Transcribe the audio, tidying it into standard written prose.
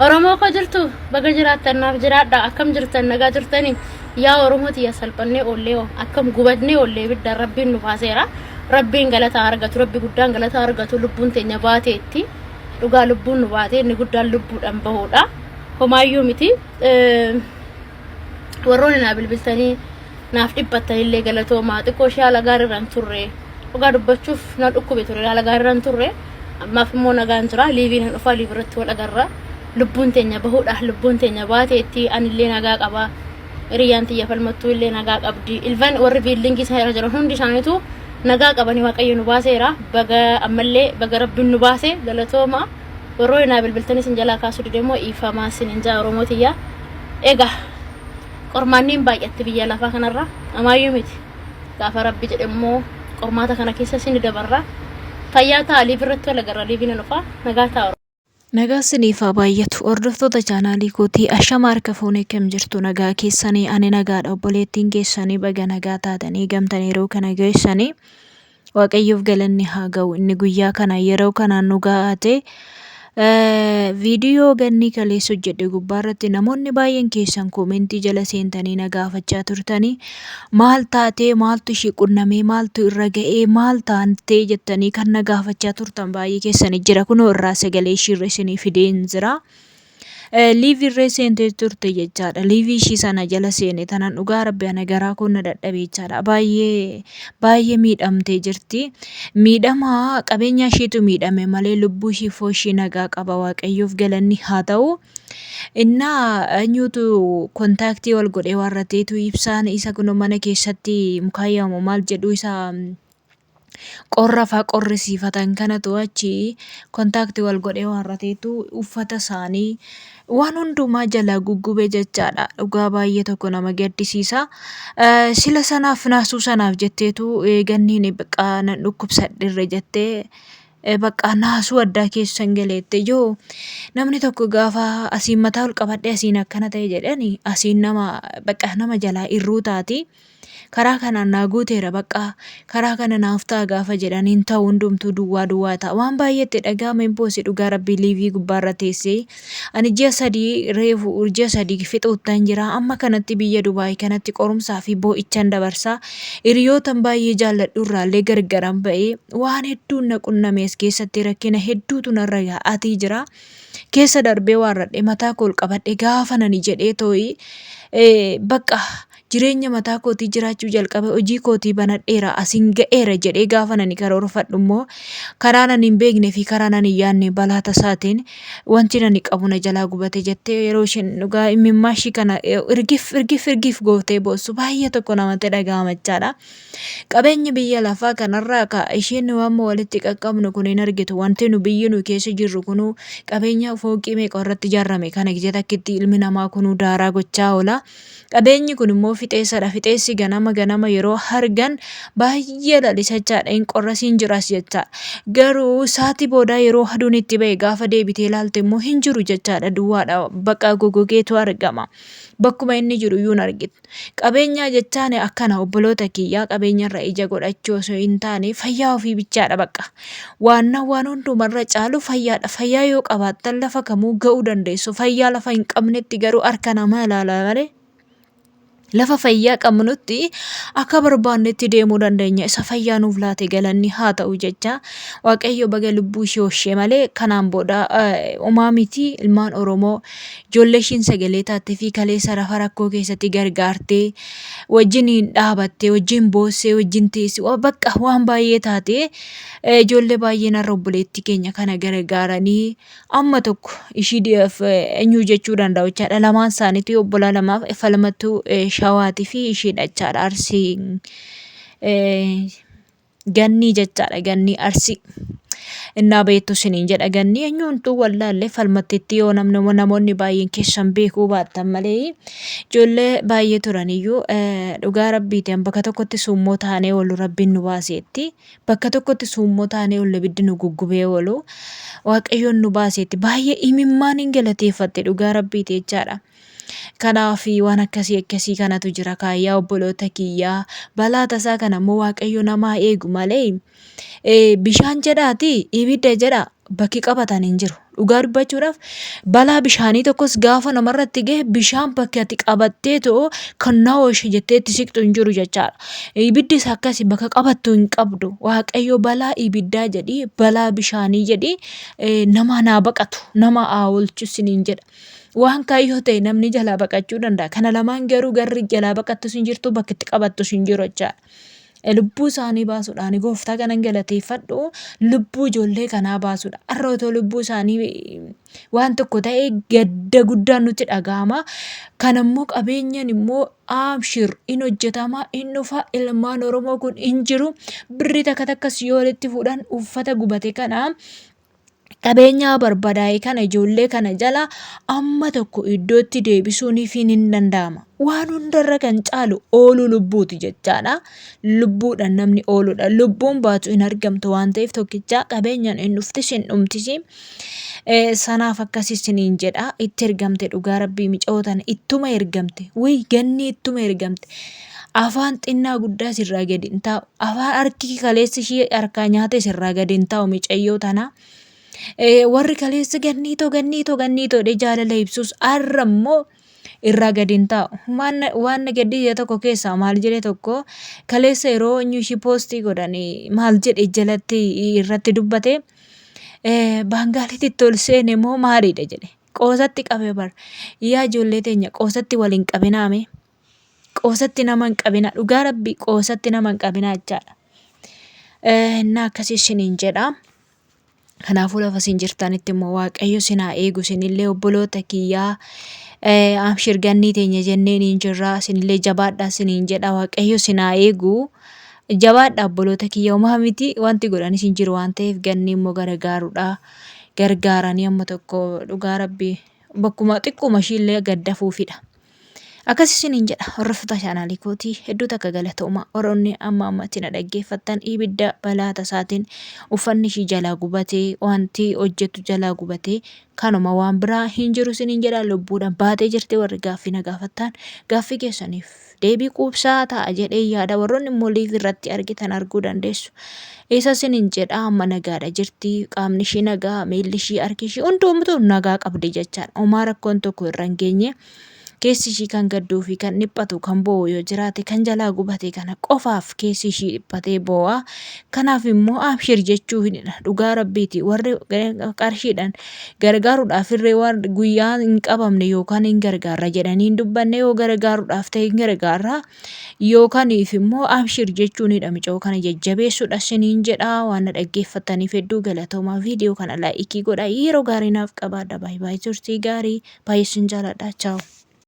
Oromoo ko jirtu baga jiraattannaaf jiraadha akkam jirtan nagaa jirtanii yaa Oromooti yaa salphannee oollee akkam gubadnee oollee biddaan rabbiin nu baaseera rabbiin galata argatu rabbi guddaan galata argatu lubbuun teenya baateetti dhugaa lubbuun nu baatee inni guddaan lubbuudhaan bahuudha homaayyuu miti warroonni naa bilbiltanii naaf dhibbattan illee galatoomaa xiqqoo ishee haala gaariirraan turre dhugaa dubbachuuf na dhukkube ture haala gaariirraan turre ammaaf immoo nagaan jira liiviin dhufaa liivirratti wal agarra lubbuun teenya bahuudhaaf lubbuun teenya baateetti anillee nagaa qaba hiriyaan tiyya falmattuu illee nagaa qabdi ilvan warri biildingii isaa irra jiran hundi isaaniitu nagaa qabanii waaqayyo nu baaseera baga ammallee baga rabbiin nu baase galatooma warroonni naa bilbiltanii sin jalaa kaasuu didemoo ifamaa sin injaa Oromootiyya egaa qormaanniin baay'atti biyya lafaa kanarra amaayyuu miti gaafa rabbi jedhemmoo qormaata kana keessa sin dabarra fayyaa ta'a liivirratti wal agarra liiviin dhufaa nagaa ta'a. Nagaa siniifaa baay'atu hordoftoota chaanaalii kootii ashama harka fuunee kam jirtu nagaa keessanii ani nagaadha obboleettiin keessanii baga nagaa taatanii gamtanii yeroo kana geessanii waaqayyoof galanni haa ga'u inni guyyaa kana yeroo kanaan nu gaa'ate viidiyoo ganni kaleessa hojjedhe gubbaarratti namoonni baay'een keessan koomentii jala seentanii na gaafachaa turtanii maal taatee maaltu ishee qunnamee maaltu irra ga'ee maal taantee jettanii kan na gaafachaa turtan baay'ee keessanii jira kunoo irraa sagalee ishiirra isinii fideen jira. Liivii irra seentee turte jechaadha. Liivii ishii sana jala seene tanan dhugaa rabbi ana garaa kun na dadhabe jechaadha. Baay'ee miidhamtee jirti. Miidhama qabeenya isheetu miidhame malee lubbuu ishii foo ishii nagaa qaba waaqayyoof galanni haa ta'u. Innaa eenyutu kontaaktii wal godhee warrateetu ibsaan isa kun mana keessatti mukaayyamu maal jedhu isa qorrafaa qorrisiifatan kanatu achi kontaaktii wal godhee warrateetu uffata isaanii waan hundumaa jalaa guggube jechaadha. Dhugaa baay'ee tokko nama gaddisiisa. Sila sanaaf naasuu sanaaf jetteetu ganniin baqqaa nan dhukkubsadheerra jettee baqqaa naasuu addaa keessan galeette yoo namni tokko gaafa asiin mataa ol qabadhee asiin akkana ta'e jedhani asiin nama baqqaa nama jalaa irruu taati. Karaa kanaan naa guuteera baqqaa karaa kana naaf ta'a gaafa jedhaniin ta'u hundumtuu duwwaa ta'a waan baay'eetti dhagahame impoosii dhugaa rabbii liivii gubbaarra teessee ani ji'a sadii fixuuttan jira amma kanatti biyya Dubaay kanatti qorumsaa fi boo'ichaan dabarsaa hiriyootan baay'ee jaalladhu irraallee gargaran ba'ee waan hedduun na qunnamees keessatti rakkina hedduutu narra yaa'atii jira keessa darbee waan radhe mataa koo ol qabadhe gaafa nani jedhee tooyi bakka jireenya mataa kootii jiraachuu jalqabe hojii kootii banadheera asiin ga'eera jedhee gaafa nani karoorfadhu immoo karaa nani hin beeknee fi karaa nani hin yaadne balaa tasaatiin wanti nani qabu na jalaa gubate jettee yeroo isheen dhugaa imimmaa ishii kana irgif gootee boossu baay'ee tokko namatti dhagahamachaadha. Qabeenyi biyya lafaa kanarraa ka isheen waan walitti qaqqabnu kun hin argitu wanti nu biyyi nu keessa jirru kunu qabeenya fooqii meeqa irratti ijaarame kana gijee takkitti ilmi namaa kunu daaraa gochaa oola. Qabeenyi kun immoo fixeessadha. Fixeessi ganama yeroo hargan baay'ee lalisachaadha. Hin qorrasiin jiras jechaadha. Garuu saatii boodaa yeroo aduun itti ba'e gaafa deebitee ilaalte immoo hin jiru jechaadha. Duwwaadha. Bakka gogogeetu argama. Bakkuma inni jiru iyyuu hin argitu. Qabeenya jechaan akkana obboloota kiyyaa qabeenyarra ija godhachuu osoo hin taane fayyaa ofii bichaadha bakka. Waan hundumarra caalu fayyaadha. Fayyaa yoo qabaattan lafa kamuu ga'uu dandeessu. Fayyaa lafa hin qabnetti garuu harka namaa ilaala malee. Lafa fayyaa qabnutti akka barbaannetti deemuu dandeenya. Isa fayyaa nuuf laate galanni haa ta'u jecha waaqayyo baga lubbuu ishee hoshee malee kanaan booda uumaa miti ilmaan Oromoo ijoollee ishiin sagalee taattee fi kaleessa rafa rakkoo keessatti gargaartee wajjin dhaabattee wajjin boossee wajjin teessi bakka waan baay'ee taate ijoollee baay'een har'a obboleetti keenya kana gargaaranii amma tokko ishiidhaaf eenyu jechuu danda'u jechaadha. Lamaan isaaniitu obbolaa lamaaf falmattuu shawaatii fi ishiidha jechaadha. Arsii gannii jechaadha. Gannii arsii innaa beektu siniin jedha ganni eenyuuntuu wallaallee falmatteetti yoo namoonni baay'een keessan beekuu baattan malee ijoollee baay'ee turaniyyuu dhugaa rabbiitiin bakka tokkotti suummoo taanee oolu rabbiin nu baaseetti bakka tokkotti suummoo taanee oolu ibiddi nu guggubee oolu waaqayyoon nu baaseetti baay'ee imimmaan hin galateeffatte dhugaa rabbiiti jechaadha. Kanaaf waan akkasii kanatu jira kaayyaa obboloota kiyyaa balaa tasaa kana immoo waaqayyo namaa eegu malee bishaan jedhaati ibidda jedha bakki qabatan hin jiru. Dhugaa dubbachuudhaaf balaa bishaanii tokkos gaafa namarratti gahe bishaan bakki ati qabattee too kan na oolche jettee itti siqxu hin jiru jechaadha. Ibiddis akkasi bakka qabattu hin qabdu. Waaqayyo balaa ibiddaa jedhi balaa bishaanii jedhi nama naa baqatu nama haa oolchu isiniin jedha. Waan kaayyoo ta'e namni jalaa baqachuu danda'a. Kana lamaan garuu garri jalaa baqattus hin jirtu bakki itti qabattus hin jiru jechaadha. Lubbuu isaanii baasuudhaan gooftaa kanan galateeffadhu lubbuu ijoollee kanaa baasuudha. Har'a otoo lubbuu isaanii waan tokko ta'ee gadda guddaan nutti dhaga'ama. Kan immoo qabeenyaan immoo abshir in hojjetama in dhufa ilmaan Oromoo kun hin jiru. Birri takka takkas yoo walitti fuudhan uffata gubate kana qabeenya barbadaa'e kana ijoollee kana jala amma tokko iddootti deebisuuniif hin danda'ama. Waan hundarra kan caalu ooluu lubbuuti jechaadha. Lubbuudhaan namni ooludha. Lubbuun baatu hin argamtu waan ta'eef tokkicha qabeenyaan hin dhuftis hin dhumtisi. Sanaaf akkasii isiniin jedha. Itti ergamte dhugaa rabbii micootana ittuma ergamte. Ganni ittuma ergamte. Afaan xinnaa guddaa sirraa gadi hin taa'u. Afaan harki kaleessi ishee harkaa nyaate sirraa gadi hin taa'u micayyoo tana. Warri kaleessa ganniitoo jaalala ibsus har'a immoo irraa gadi hin taa'u. Waan gaddiisa tokko keessaa maal jedhe tokko kaleessa yeroo ishii poostii godhanii maal jedhe jalatti irratti dubbate baangaalitti ol seene moo maaliidha jedhe qoosatti qabe bar yaa ijoollee teenya qoosatti waliin qabinaame qoosatti nama hin qabina dhugaa rabbii qoosatti nama hin qabina jechaadha. Innaa akkasii isiniin jedha. Kanaafuu lafa isin jirtanitti immoo waaqayyo sinaa eegu isinillee obboloota kiyyaa abshir gannii teenya jenneen hin jirra isinillee jabaadhaa isiniin jedha waaqayyo sinaa eegu jabaadhaa obboloota kiyya homaa miti wanti godhanis hin jiru waan ta'eef ganni immoo gargaaruudha gargaaranii amma tokko dhugaa rabbii bakkuma xiqquma ishiillee gaddafuufidha. Akkas isiniin jedha hordoftoota chaanaalii kootii hedduu takka galatooma Oroonni amma ammatti na dhaggeeffattan ibidda balaa tasaatiin uffanni ishii jalaa gubatee wanti hojjetu jalaa gubatee kanuma waan biraa hin jiru isiniin jedha lubbuudhaan baatee jirti warri gaaffii na gaafattan gaaffii keessaniif deebii quubsaa ta'a jedhee yaada warroonni immoo liiv irratti argitan arguu dandeessu. Isa isiniin jedha amma nagaadha jirti qaamni ishii nagaa miilli ishii harki ishii hundumtuu nagaa qabdi jechaan homaa rakkoon tokko irra hin geenye. Keessi ishii kan gadduu fi kan dhiphatu kan boo'u yoo jiraate kan jalaa gubate kana qofaaf keessi ishii dhiphatee boo'a. Kanaaf immoo abshir jechuu hidha dhugaa rabbiiti warri qarshiidhaan gargaaruudhaaf irree waan guyyaa hin qabamne yookaan hin gargaarra jedhanii hin dubbanne yoo gargaaruudhaaf ta'e hin gargaarra yookaaniif immoo abshir jechuun hidha micoo kana jajjabeessuudha isiniin jedha waan dhaggeeffataniif hedduu galatoomaa viidiyoo kana laayikii godha yeroo gaarii naaf qabaadha baay'ee turtii gaarii baay'ee sin jaaladha chaawu.